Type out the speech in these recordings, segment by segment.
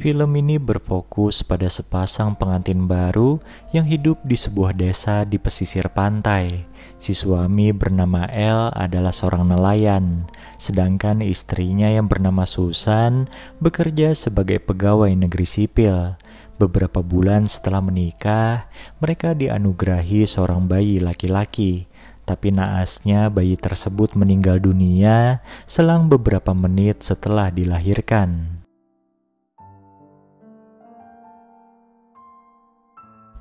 Film ini berfokus pada sepasang pengantin baru yang hidup di sebuah desa di pesisir pantai. Si suami bernama El adalah seorang nelayan, sedangkan istrinya yang bernama Susan bekerja sebagai pegawai negeri sipil. Beberapa bulan setelah menikah, mereka dianugerahi seorang bayi laki-laki. Tapi naasnya bayi tersebut meninggal dunia selang beberapa menit setelah dilahirkan.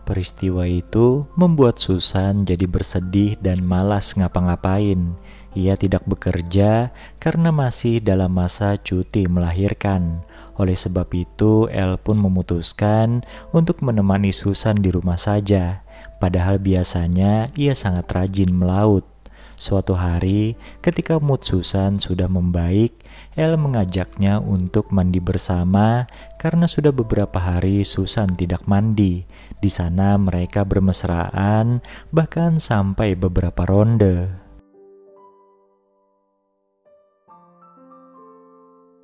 Peristiwa itu membuat Susan jadi bersedih dan malas ngapa-ngapain. Ia tidak bekerja karena masih dalam masa cuti melahirkan. Oleh sebab itu, El pun memutuskan untuk menemani Susan di rumah saja. Padahal biasanya ia sangat rajin melaut. Suatu hari, ketika mood Susan sudah membaik, El mengajaknya untuk mandi bersama karena sudah beberapa hari Susan tidak mandi. Di sana mereka bermesraan, bahkan sampai beberapa ronde.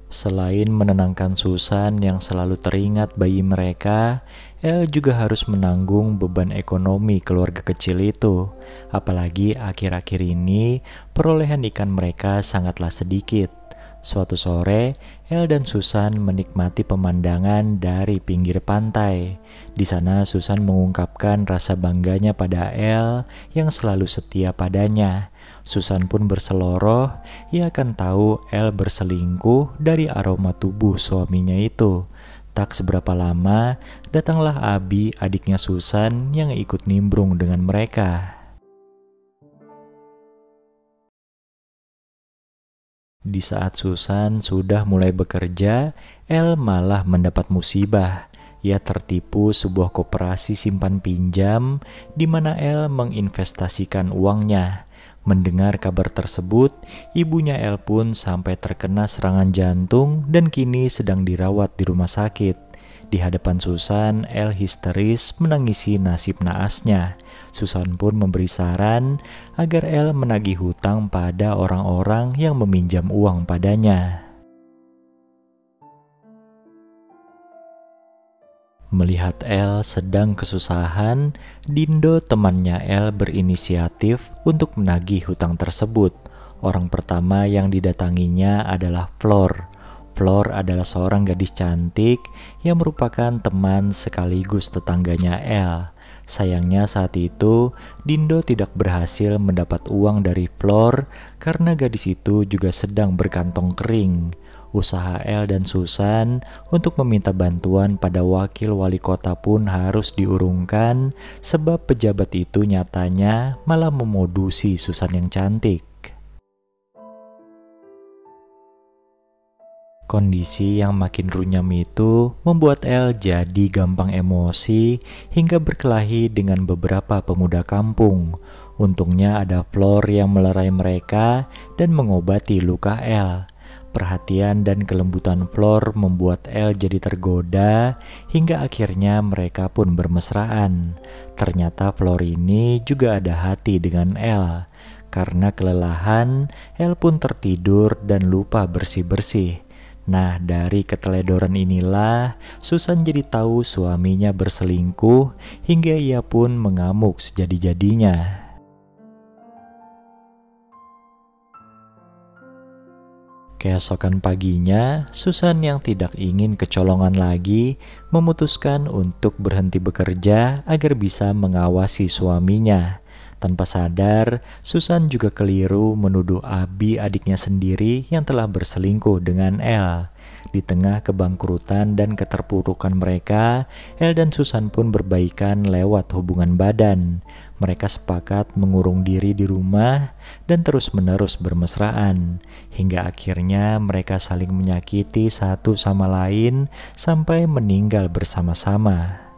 Selain menenangkan Susan yang selalu teringat bayi mereka, El juga harus menanggung beban ekonomi keluarga kecil itu. Apalagi akhir-akhir ini perolehan ikan mereka sangatlah sedikit. Suatu sore, El dan Susan menikmati pemandangan dari pinggir pantai. Di sana Susan mengungkapkan rasa bangganya pada El yang selalu setia padanya. Susan pun berseloroh, ia akan tahu El berselingkuh dari aroma tubuh suaminya itu. Tak seberapa lama, datanglah Abi, adiknya Susan, yang ikut nimbrung dengan mereka. Di saat Susan sudah mulai bekerja, El malah mendapat musibah. Ia tertipu sebuah koperasi simpan pinjam di mana El menginvestasikan uangnya. Mendengar kabar tersebut, ibunya El pun sampai terkena serangan jantung dan kini sedang dirawat di rumah sakit. Di hadapan Susan, El histeris menangisi nasib naasnya. Susan pun memberi saran agar El menagih hutang pada orang-orang yang meminjam uang padanya. Melihat El sedang kesusahan, Dindo temannya El berinisiatif untuk menagih hutang tersebut. Orang pertama yang didatanginya adalah Flor. Flor adalah seorang gadis cantik yang merupakan teman sekaligus tetangganya El. Sayangnya saat itu, Dindo tidak berhasil mendapat uang dari Flor karena gadis itu juga sedang berkantong kering. Usaha El dan Susan untuk meminta bantuan pada wakil wali kota pun harus diurungkan sebab pejabat itu nyatanya malah memodusi Susan yang cantik. Kondisi yang makin runyam itu membuat El jadi gampang emosi hingga berkelahi dengan beberapa pemuda kampung. Untungnya ada Flor yang melerai mereka dan mengobati luka El. Perhatian dan kelembutan Flor membuat El jadi tergoda hingga akhirnya mereka pun bermesraan. Ternyata Flor ini juga ada hati dengan El. Karena kelelahan, El pun tertidur dan lupa bersih-bersih. Nah, dari keteledoran inilah Susan jadi tahu suaminya berselingkuh hingga ia pun mengamuk sejadi-jadinya. Keesokan paginya, Susan yang tidak ingin kecolongan lagi memutuskan untuk berhenti bekerja agar bisa mengawasi suaminya. Tanpa sadar, Susan juga keliru menuduh Abi adiknya sendiri yang telah berselingkuh dengan El. Di tengah kebangkrutan dan keterpurukan mereka, El dan Susan pun berbaikan lewat hubungan badan. Mereka sepakat mengurung diri di rumah dan terus-menerus bermesraan. Hingga akhirnya mereka saling menyakiti satu sama lain sampai meninggal bersama-sama.